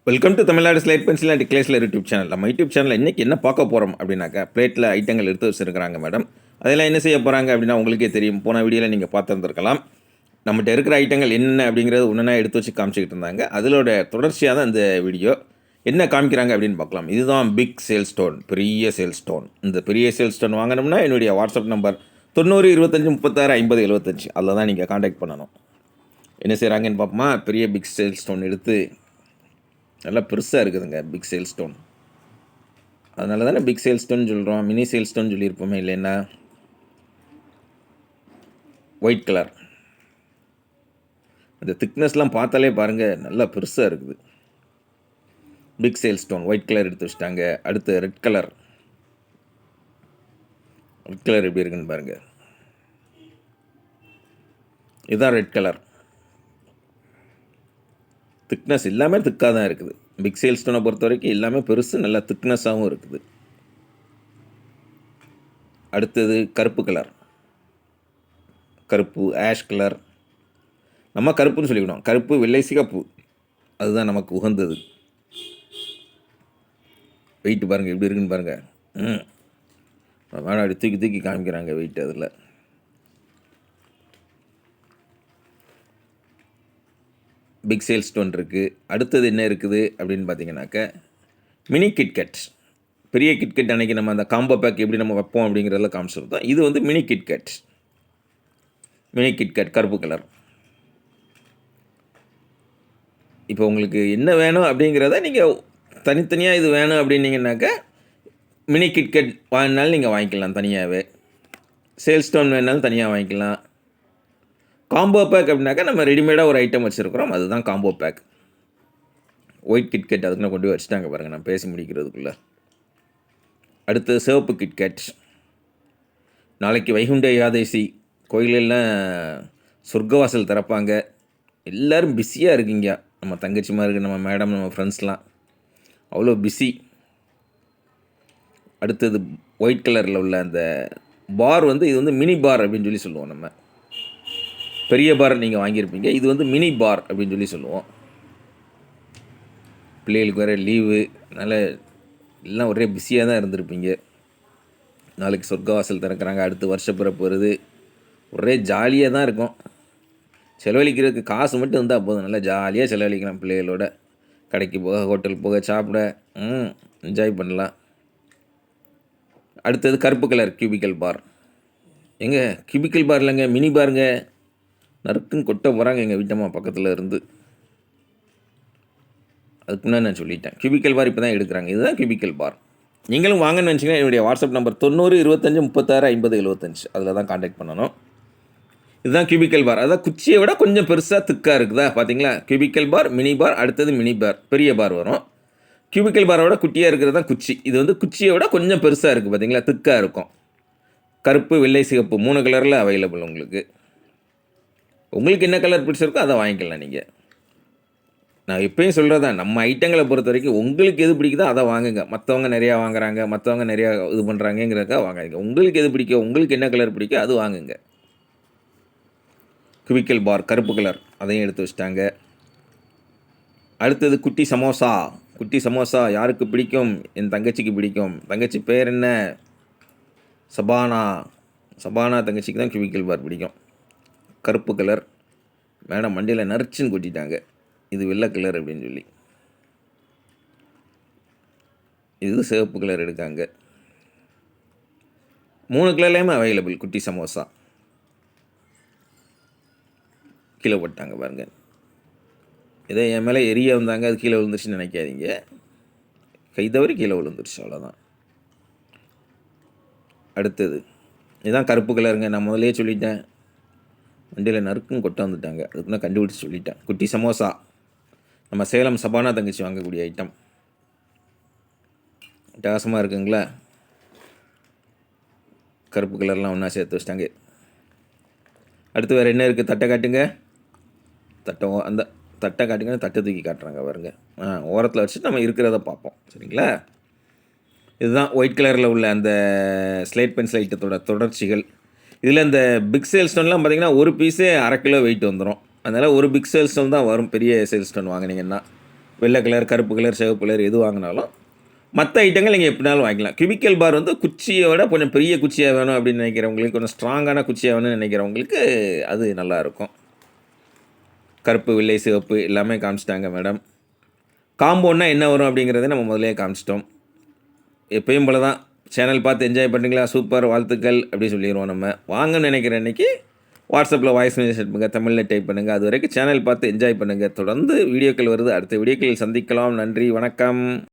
Welcome to Tamil Nadu slate pencil and கிளேஸ்லர் YouTube channel. நம்ம YouTube சேனலில் இன்றைக்கி என்ன பார்க்க போகிறோம் அப்படின்னாக்கா, பிளேட்டில் ஐட்டங்கள் எடுத்து வச்சுருக்கிறாங்க மேடம். அதெல்லாம் என்ன செய்ய போகிறாங்க அப்படின்னா உங்களுக்கே தெரியும். போன வீடியோவில் நீங்கள் பார்த்துருந்துருக்கலாம். நம்மகிட்ட இருக்கிற ஐட்டங்கள் என்னென்ன அப்படிங்கிறது ஒன்றுனா எடுத்து வச்சு காமிச்சிக்கிட்டு இருந்தாங்க. அதோட தொடர்ச்சியாக தான் இந்த வீடியோ. என்ன காமிக்கிறாங்க அப்படின்னு பார்க்கலாம். இதுதான் பிக் சேல் ஸ்டோன், பெரிய சேல் ஸ்டோன். இந்த பெரிய சேல் ஸ்டோன் வாங்கணும்னா என்னுடைய வாட்ஸ்அப் நம்பர் 90 25 36 50 75 அதில் தான் நீங்கள் காண்டாக்ட் பண்ணணும். என்ன செய்கிறாங்கன்னு பார்ப்போமா. பெரிய பிக் சேல் ஸ்டோன் எடுத்து நல்லா பெருசாக இருக்குதுங்க பிக் சேல் ஸ்டோன். அதனால தானே பிக் சேல் ஸ்டோன் சொல்கிறோம். மினி சேல் ஸ்டோன் சொல்லியிருப்போமே இல்லைன்னா. ஒயிட் கலர், அந்த திக்னஸ்லாம் பார்த்தாலே பாருங்கள் நல்லா பெருசாக இருக்குது. Big sale stone white colour எடுத்து வச்சுட்டாங்க. அடுத்து ரெட் கலர். ரெட் கலர் எப்படி இருக்குன்னு பாருங்கள். இதுதான் ரெட் கலர். திக்னஸ் எல்லாமே திக்காக தான் இருக்குது. பிக் சேல் ஸ்டோனை பொறுத்த வரைக்கும் எல்லாமே பெருசு, நல்லா திக்னஸாகவும் இருக்குது. அடுத்தது கருப்பு கலர். கருப்பு, ஆஷ் கலர். நம்ம கருப்புன்னு சொல்லிக்கணும். கருப்பு, வெள்ளை, சிகப்பு, அதுதான் நமக்கு உகந்தது. வெயிட்டு பாருங்கள் எப்படி இருக்குன்னு பாருங்கள். வேணா அப்படி தூக்கி தூக்கி காமிக்கிறாங்க வெயிட். அதில் பிக் சேல் ஸ்டோன் இருக்குது. அடுத்தது என்ன இருக்குது அப்படின்னு பார்த்தீங்கன்னாக்க, மினி கிட்கட். பெரிய கிட்கட் அன்றைக்கி நம்ம அந்த காம்போ பேக் எப்படி நம்ம வைப்போம் அப்படிங்கிறதுல காமிச்சிருந்தோம். இது வந்து மினி கிட்கட். மினி கிட்கட் கருப்பு கலர். இப்போ உங்களுக்கு என்ன வேணும் அப்படிங்கிறத நீங்கள் தனித்தனியாக இது வேணும் அப்படின்னீங்கன்னாக்க மினி கிட்கட் வாங்கினாலும் நீங்கள் வாங்கிக்கலாம் தனியாகவே. சேல் ஸ்டோன் வேணாலும் தனியாக வாங்கிக்கலாம். காம்போ பேக் அப்படின்னாக்கா நம்ம ரெடிமேடாக ஒரு ஐட்டம் வச்சுருக்கிறோம், அதுதான் காம்போ பேக். ஒயிட் கிட்கட் அதுக்குன்னு கொண்டு போய் வச்சுட்டாங்க பாருங்கள் நான் பேசி முடிக்கிறதுக்குள்ளே. அடுத்து சிவப்பு கிட்கட். நாளைக்கு வைகுண்ட ஏகாதசி, கோயிலெல்லாம் சொர்க்கவாசல் திறப்பாங்க. எல்லோரும் பிஸியாக இருக்கீங்க. நம்ம தங்கச்சிமா இருக்குது, நம்ம மேடம், நம்ம ஃப்ரெண்ட்ஸ்லாம் அவ்வளோ பிஸி. அடுத்தது ஒயிட் கலரில் உள்ள அந்த பார் வந்து இது வந்து மினி பார் அப்படின்னு சொல்லி சொல்லுவோம். நம்ம பெரிய பார் நீங்கள் வாங்கியிருப்பீங்க, இது வந்து மினி பார் அப்படின்னு சொல்லி சொல்லுவோம். பிள்ளைகளுக்கு வேறு லீவு, அதனால் எல்லாம் ஒரே பிஸியாக தான் இருந்திருப்பீங்க. நாளைக்கு சொர்க்கவாசல் திறக்கிறாங்க, அடுத்து வருஷப்பிறப்பு வருது, ஒரே ஜாலியாக தான் இருக்கும். செலவழிக்கிறதுக்கு காசு மட்டும் இருந்தால் போதும், நல்லா ஜாலியாக செலவழிக்கலாம். பிள்ளைகளோட கடைக்கு போக, ஹோட்டல் போக, சாப்பிட என்ஜாய் பண்ணலாம். அடுத்தது கருப்பு கலர் கியூபிக்கல் பார். எங்க கியூபிக்கல் பார் இல்லைங்க, மினி பாருங்க. நறுக்குன்னு கொட்ட போகிறாங்க எங்கள் வீட்டம்மா பக்கத்தில் இருந்து. அதுக்கு முன்னாடி நான் சொல்லிட்டேன். கியூபிக்கல் பார் இப்போ தான் எடுக்கிறாங்க. இதுதான் கியூபிக்கல் பார். நீங்களும் வாங்கன்னு நினச்சிங்கன்னா என்னுடைய வாட்ஸ்அப் நம்பர் 90 25 36 50 75 அதில் தான் காண்டாக்ட் பண்ணணும். இதுதான் கியூபிக்கல் பார். அதான் குச்சியை விட கொஞ்சம் பெருசாக திக்காக இருக்குதா பார்த்தீங்களா. கியூபிக்கல் பார், மினி பார், அடுத்தது மினி பார், பெரிய பார் வரும். கியூபிக்கல் பாரோட குட்டியாக இருக்கிறது தான் குச்சி. இது வந்து குச்சியை விட கொஞ்சம் பெருசாக இருக்குது பார்த்தீங்களா, திக்காக இருக்கும். கருப்பு, வெள்ளை, சிகப்பு 3 கலரில் அவைலபிள் உங்களுக்கு. உங்களுக்கு என்ன கலர் பிடிச்சிருக்கோ அதை வாங்கிக்கலாம் நீங்கள். நான் எப்பயும் சொல்கிறதான், நம்ம ஐட்டங்களை பொறுத்த வரைக்கும் உங்களுக்கு எது பிடிக்குதோ அதை வாங்குங்க. மற்றவங்க நிறையா வாங்குறாங்க, மற்றவங்க நிறையா இது பண்ணுறாங்கிறதுக்காக வாங்காதீங்க. உங்களுக்கு எது பிடிக்கும், உங்களுக்கு என்ன கலர் பிடிக்கும் அது வாங்குங்க. கியூபிக்கல் பார் கருப்பு கலர், அதையும் எடுத்து வச்சிட்டாங்க. அடுத்தது குட்டி சமோசா. குட்டி சமோசா யாருக்கு பிடிக்கும்? என் தங்கச்சிக்கு பிடிக்கும். தங்கச்சி பேர் என்ன? சபானா. சபானா தங்கச்சிக்கு தான் கியூபிக்கல் பார் பிடிக்கும். கருப்பு கலர். மேடம் மண்டியில் நரிச்சுன்னு கொட்டிட்டாங்க, இது வெள்ளை கலர் அப்படின்னு சொல்லி. இது சிவப்பு கலர் எடுக்காங்க. 3 கலர்லேயுமே அவைலபிள் குட்டி சமோசா. கீழே போட்டாங்க பாருங்க. இதே என் மேலே எரிய வந்தாங்க, அது கீழே விழுந்துருச்சுன்னு நினைக்காதீங்க. கை தவறி கீழே விழுந்துருச்சு, அவ்வளோதான். அடுத்தது இதுதான் கருப்பு கலருங்க. நான் முதலே சொல்லிட்டேன், வண்டியில் நறுக்கும் கொட்ட வந்துட்டாங்க, அதுக்கு நான் கண்டுபிடிச்சி சொல்லிட்டேன். குட்டி சமோசா நம்ம சேலம் சபானா தங்கச்சி வாங்கக்கூடிய ஐட்டம். வித்தியாசமாக இருக்குங்களா. கருப்பு கலர்லாம் ஒன்றா சேர்த்து வச்சிட்டாங்க. அடுத்து வேறு என்ன இருக்குது? தட்டை காட்டுங்க. தட்டை அந்த தட்டை காட்டுங்க. தட்டை தூக்கி காட்டுறாங்க பாருங்க. ஓரத்தில் வச்சுட்டு நம்ம இருக்கிறத பார்ப்போம், சரிங்களா. இதுதான் ஒயிட் கலரில் உள்ள அந்த ஸ்லேட் பென்சில் ஐட்டத்தோட தொடர்ச்சிகள். இதில் இந்த பிக் சேல் ஸ்டோன்லாம் பார்த்திங்கன்னா ஒரு பீஸே 1/2 கிலோ வெயிட் வந்துடும். அதனால் ஒரு பிக் சேல் ஸ்டோன் தான் வரும் பெரிய சேல் ஸ்டோன் வாங்கினீங்கன்னா. வெள்ளை கலர், கருப்பு கலர், சிவப்பு கலர் எது வாங்கினாலும் மற்ற ஐட்டங்கள் நீங்கள் எப்படினாலும் வாங்கிக்கலாம். கியூபிக்கல் பார் வந்து குச்சியோட கொஞ்சம் பெரிய குச்சியாக வேணும் அப்படின்னு நினைக்கிறவங்களுக்கு, கொஞ்சம் ஸ்ட்ராங்கான குச்சியாக வேணும்னு நினைக்கிறவங்களுக்கு அது நல்லாயிருக்கும். கருப்பு, வெள்ளை, சிவப்பு எல்லாமே காமிச்சிட்டாங்க மேடம். காம்போன்னா என்ன வரும் அப்படிங்கிறத நம்ம முதலே காமிச்சிட்டோம். எப்பயும் போல தான் சேனல் பார்த்து என்ஜாய் பண்ணுறீங்களா, சூப்பர், வாழ்த்துக்கள் அப்படி சொல்லிடுவோம். நம்ம வாங்கன்னு நினைக்கிற அன்றைக்கி வாட்ஸ்அப்பில் வாய்ஸ் மெசேஜ் பண்ணுங்கள், தமிழில் டைப் பண்ணுங்கள். அது வரைக்கும் சேனல் பார்த்து என்ஜாய் பண்ணுங்கள். தொடர்ந்து வீடியோக்கள் வருது. அடுத்த வீடியோக்களில் சந்திக்கலாம். நன்றி, வணக்கம்.